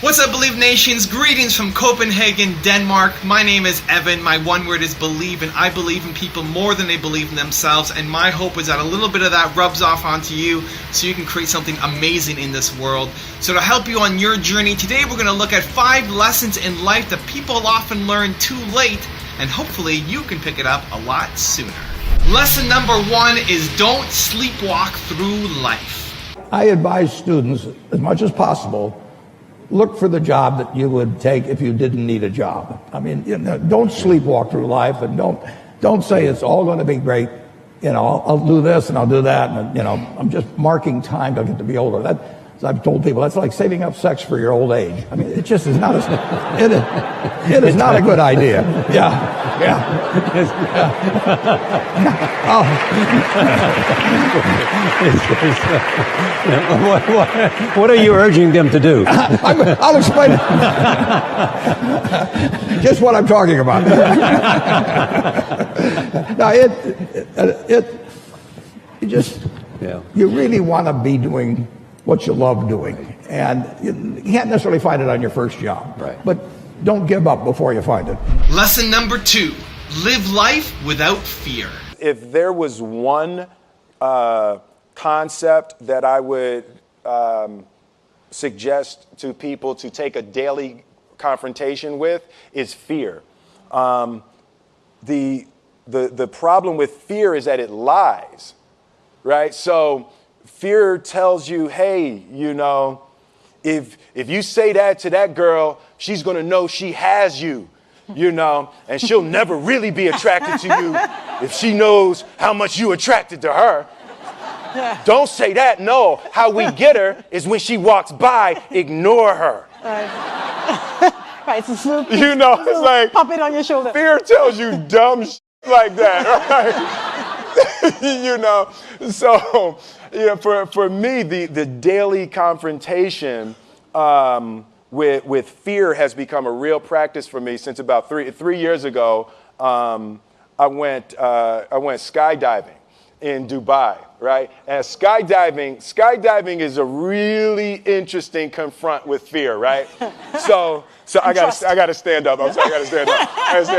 What's up, Believe Nations? Greetings from Copenhagen, Denmark. My name is Evan. My one word is believe, and I believe in people more than they believe in themselves. And my hope is that a little bit of that rubs off onto you so you can create something amazing in this world. So to help you on your journey, today we're going to look at 5 lessons in life that people often learn too late, and hopefully you can pick it up a lot sooner. Lesson number 1 is don't sleepwalk through life. I advise students, as much as possible, look for the job that you would take if you didn't need a job. I mean, don't sleepwalk through life, and don't say it's all going to be great. I'll do this and I'll do that, and I'm just marking time till I get to be older. That, as I've told people, that's like saving up sex for your old age. I mean, it just is not it is not a good idea. Yeah. What are you urging them to do? I'll explain it. Just what I'm talking about. Now, you really want to be doing what you love doing, and you can't necessarily find it on your first job. Right. But don't give up before you find it. Lesson number 2, live life without fear. If there was one concept that I would suggest to people to take a daily confrontation with, is fear. The problem with fear is that it lies, right? So fear tells you, hey, if you say that to that girl, she's going to know she has you, and she'll never really be attracted to you if she knows how much you attracted to her. Don't say that. No, how we get her is when she walks by, ignore her. Right, it's it's like pop it on your shoulder. Fear tells you dumb shit like that, right? So for me, the daily confrontation with fear has become a real practice for me since about three years ago. I went skydiving in Dubai, right? And skydiving is a really interesting confront with fear, right? So I gotta stand up. I'm sorry, I gotta stand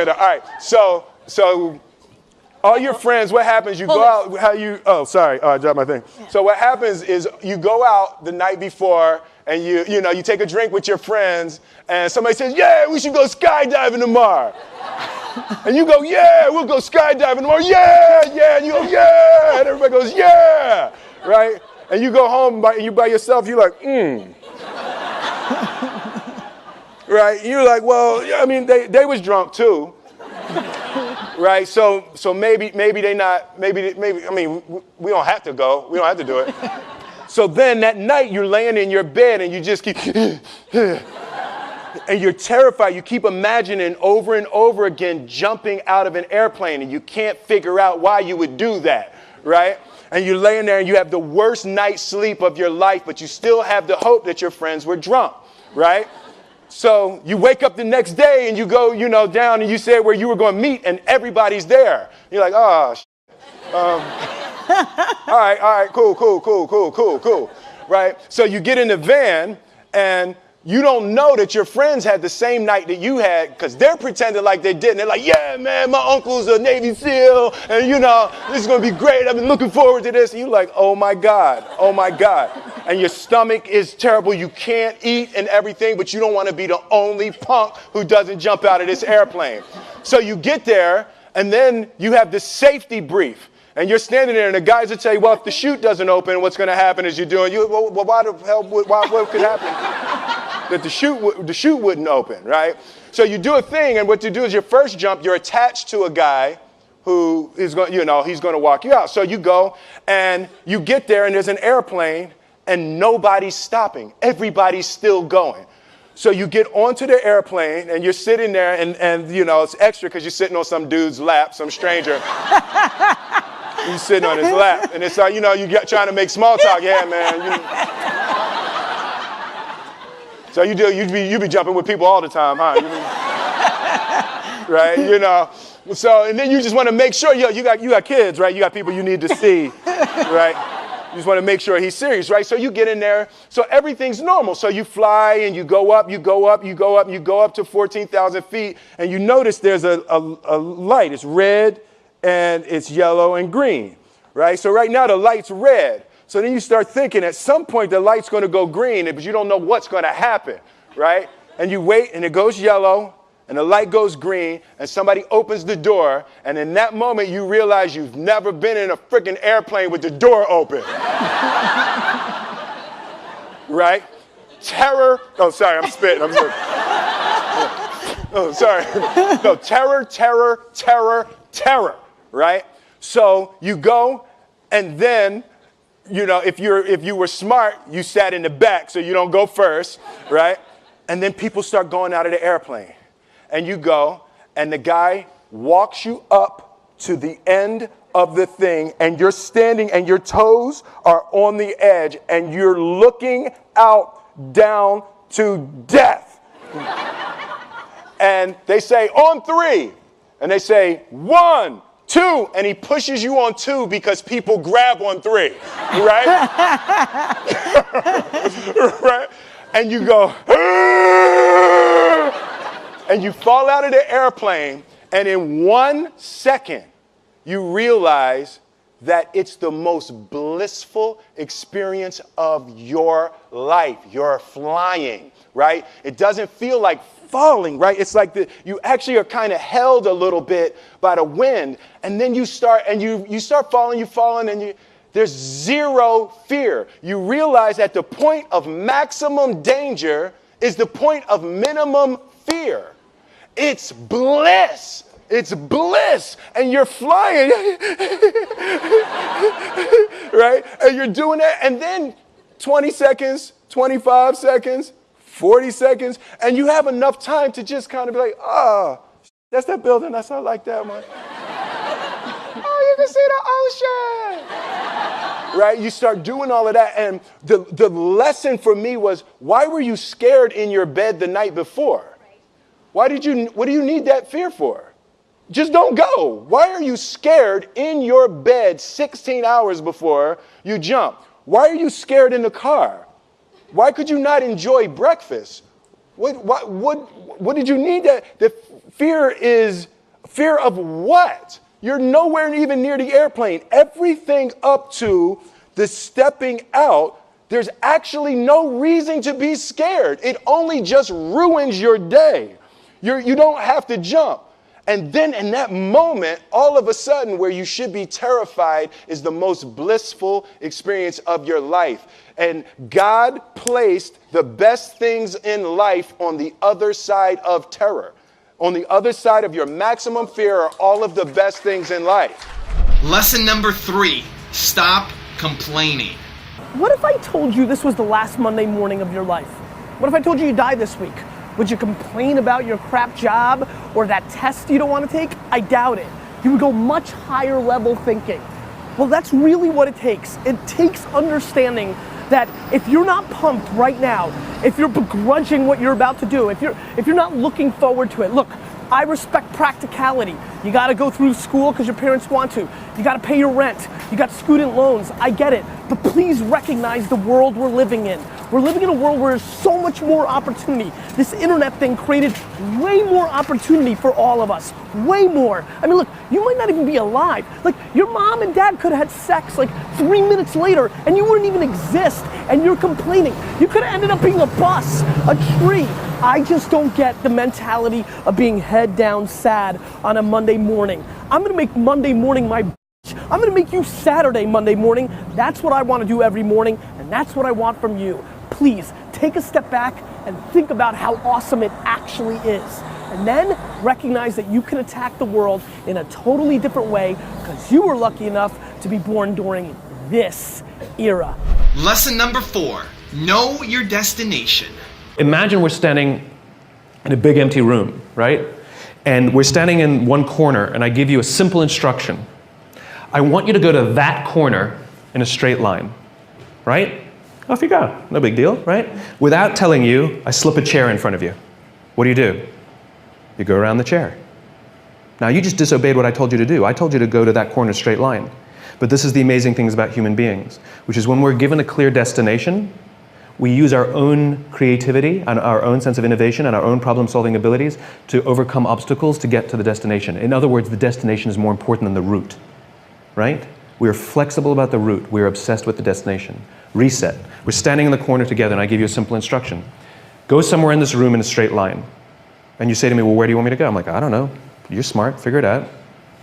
up. All right. So all your friends, what happens? You go out. I dropped my thing. So what happens is you go out the night before, and you take a drink with your friends, and somebody says, "Yeah, we should go skydiving tomorrow." And you go, "Yeah, we'll go skydiving tomorrow." Yeah. And you go, "Yeah," and everybody goes, "Yeah," right? And you go home and you by yourself. You're like, right? You're like, well, yeah, I mean, they was drunk too. Right, so maybe they not, maybe, I mean, we don't have to go. We don't have to do it. So then that night you're laying in your bed and you just keep, and you're terrified. You keep imagining over and over again jumping out of an airplane, and you can't figure out why you would do that, right? And you're laying there and you have the worst night's sleep of your life, but you still have the hope that your friends were drunk, right? So you wake up the next day and you go, down and you say where you were going to meet, and everybody's there. You're like, oh, all right, cool, right? So you get in the van and you don't know that your friends had the same night that you had, because they're pretending like they didn't. They're like, yeah, man, my uncle's a Navy SEAL, and this is going to be great. I've been looking forward to this. And you're like, oh my God. And your stomach is terrible. You can't eat and everything, but you don't want to be the only punk who doesn't jump out of this airplane. So you get there, and then you have this safety brief. And you're standing there, and the guys will tell you, well, if the chute doesn't open, what's going to happen is you're doing, well, why the hell, what could happen? That the chute wouldn't open, right? So you do a thing, and what you do is your first jump, you're attached to a guy who is going, he's going to walk you out. So you go, and you get there, and there's an airplane, and nobody's stopping. Everybody's still going. So you get onto the airplane, and you're sitting there, and it's extra because you're sitting on some dude's lap, some stranger. You're sitting on his lap, and it's like, you trying to make small talk. Yeah, man. So you be jumping with people all the time, huh? Right? So, and then you just want to make sure, you got kids, right? You got people you need to see, right? You just want to make sure he's serious, right? So you get in there. So everything's normal. So you fly and you go up, you go up, you go up, you go up to 14,000 feet. And you notice there's a light. It's red and it's yellow and green, right? So right now the light's red. So then you start thinking at some point the light's going to go green, but you don't know what's going to happen, right? And you wait and it goes yellow and the light goes green and somebody opens the door. And in that moment you realize you've never been in a freaking airplane with the door open. Right? Terror. Oh, sorry, I'm spitting. I'm sorry. Oh, sorry. No, terror, terror, terror, terror, right? So you go and then, you know, if you were smart, you sat in the back so you don't go first, right? And then people start going out of the airplane. And you go, and the guy walks you up to the end of the thing, and you're standing, and your toes are on the edge, and you're looking out down to death. And they say, on 3. And they say, 1, 2, and he pushes you on 2 because people grab on 3, right? Right? And you go, and you fall out of the airplane, and in 1 second, you realize that it's the most blissful experience of your life. You're flying, right? It doesn't feel like falling, right? It's like you actually are kind of held a little bit by the wind, and then you start falling, and there's zero fear. You realize that the point of maximum danger is the point of minimum fear. It's bliss. It's bliss. And you're flying. Right? And you're doing that. And then 20 seconds, 25 seconds, 40 seconds. And you have enough time to just kind of be like, oh, that's that building. I like that one. Oh, you can see the ocean. Right? You start doing all of that. And the lesson for me was, why were you scared in your bed the night before? What do you need that fear for? Just don't go. Why are you scared in your bed 16 hours before you jump? Why are you scared in the car? Why could you not enjoy breakfast? What did you need that? The fear is fear of what? You're nowhere even near the airplane. Everything up to the stepping out, there's actually no reason to be scared. It only just ruins your day. You don't have to jump. And then in that moment, all of a sudden, where you should be terrified is the most blissful experience of your life. And God placed the best things in life on the other side of terror. On the other side of your maximum fear are all of the best things in life. Lesson number 3, stop complaining. What if I told you this was the last Monday morning of your life? What if I told you you died this week? Would you complain about your crap job or that test you don't want to take? I doubt it. You would go much higher level thinking. Well, that's really what it takes. It takes understanding that if you're not pumped right now, if you're begrudging what you're about to do, if you're not looking forward to it, look, I respect practicality. You gotta go through school because your parents want to. You gotta pay your rent. You got student loans. I get it. But please recognize the world we're living in. We're living in a world where there's so much more opportunity. This internet thing created way more opportunity for all of us. Way more. I mean, look, you might not even be alive. Like, your mom and dad could have had sex like 3 minutes later and you wouldn't even exist, and you're complaining. You could have ended up being a bus, a tree. I just don't get the mentality of being head down sad on a Monday morning. I'm gonna make Monday morning my I'm gonna make you Saturday Monday morning. That's what I wanna do every morning, and that's what I want from you. Please, take a step back and think about how awesome it actually is. And then recognize that you can attack the world in a totally different way because you were lucky enough to be born during this era. Lesson number 4, know your destination. Imagine we're standing in a big empty room, right? And we're standing in one corner, and I give you a simple instruction. I want you to go to that corner in a straight line, right? Off you go, no big deal, right? Without telling you, I slip a chair in front of you. What do? You go around the chair. Now you just disobeyed what I told you to do. I told you to go to that corner straight line. But this is the amazing things about human beings, which is when we're given a clear destination, we use our own creativity and our own sense of innovation and our own problem-solving abilities to overcome obstacles to get to the destination. In other words, the destination is more important than the route, right? We are flexible about the route. We are obsessed with the destination. Reset. We're standing in the corner together, and I give you a simple instruction. Go somewhere in this room in a straight line. And you say to me, well, where do you want me to go? I'm like, I don't know. You're smart. Figure it out.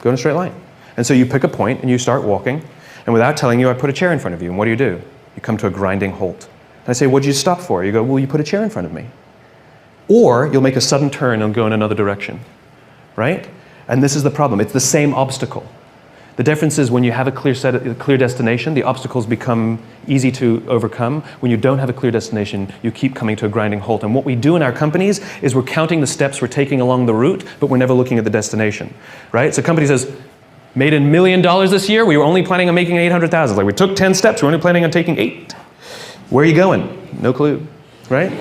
Go in a straight line. And so you pick a point, and you start walking. And without telling you, I put a chair in front of you. And what do? You come to a grinding halt. And I say, what did you stop for? You go, well, you put a chair in front of me. Or you'll make a sudden turn and go in another direction, right? And this is the problem. It's the same obstacle. The difference is when you have a clear destination, the obstacles become easy to overcome. When you don't have a clear destination, you keep coming to a grinding halt. And what we do in our companies is we're counting the steps we're taking along the route, but we're never looking at the destination, right? So a company says, made $1 million this year, we were only planning on making 800,000. Like we took 10 steps, we're only planning on taking 8. Where are you going? No clue, right?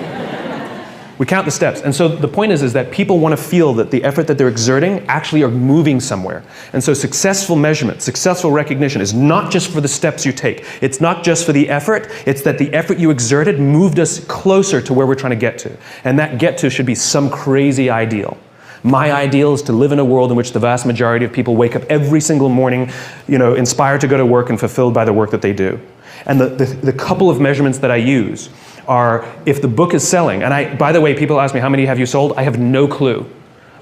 We count the steps. And so the point is that people want to feel that the effort that they're exerting actually are moving somewhere. And so successful measurement, successful recognition is not just for the steps you take. It's not just for the effort. It's that the effort you exerted moved us closer to where we're trying to get to. And that get to should be some crazy ideal. My ideal is to live in a world in which the vast majority of people wake up every single morning, inspired to go to work and fulfilled by the work that they do. And the couple of measurements that I use are if the book is selling, and by the way, people ask me, how many have you sold? I have no clue.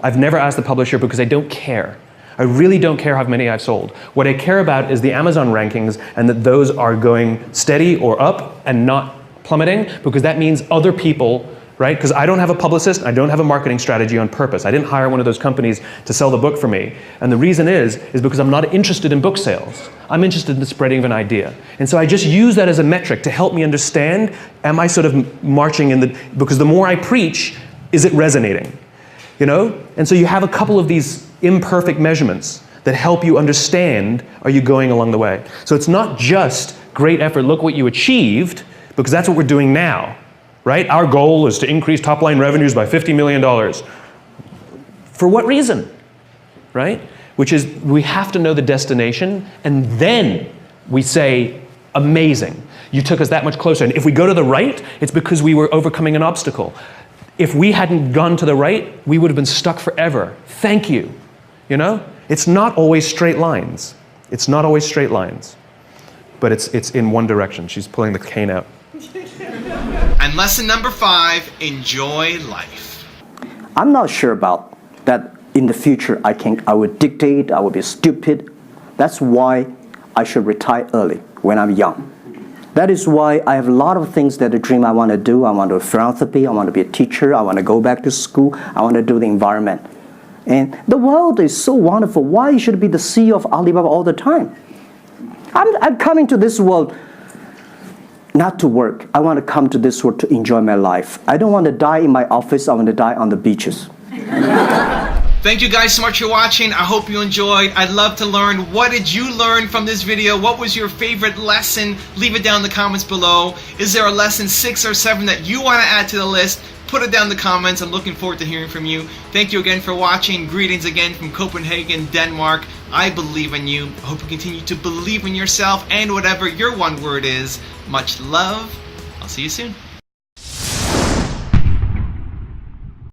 I've never asked the publisher because I don't care. I really don't care how many I've sold. What I care about is the Amazon rankings and that those are going steady or up and not plummeting, because that means other people, right? Because I don't have a publicist, I don't have a marketing strategy on purpose. I didn't hire one of those companies to sell the book for me. And the reason is because I'm not interested in book sales. I'm interested in the spreading of an idea. And so I just use that as a metric to help me understand, am I sort of marching because the more I preach, is it resonating? And so you have a couple of these imperfect measurements that help you understand, are you going along the way? So it's not just great effort, look what you achieved, because that's what we're doing now. Right? Our goal is to increase top-line revenues by $50 million. For what reason? Right? Which is, we have to know the destination, and then we say, amazing. You took us that much closer. And if we go to the right, it's because we were overcoming an obstacle. If we hadn't gone to the right, we would have been stuck forever. Thank you. It's not always straight lines. It's not always straight lines. But it's in one direction. She's pulling the cane out. And lesson number 5, enjoy life. I'm not sure about that in the future I would dictate, I would be stupid. That's why I should retire early when I'm young. That is why I have a lot of things that I dream I want to do. I want to do philanthropy, I want to be a teacher, I want to go back to school, I want to do the environment. And the world is so wonderful. Why should I be the CEO of Alibaba all the time? I'm coming to this world not to work. I want to come to this world to enjoy my life. I don't want to die in my office. I want to die on the beaches. Thank you guys so much for watching. I hope you enjoyed. I'd love to learn, what did you learn from this video? What was your favorite lesson? Leave it down in the comments below. Is there a lesson 6 or 7 that you want to add to the list? Put it down in the comments. I'm looking forward to hearing from you. Thank you again for watching. Greetings again from Copenhagen, Denmark. I believe in you. I hope you continue to believe in yourself and whatever your one word is. Much love. I'll see you soon.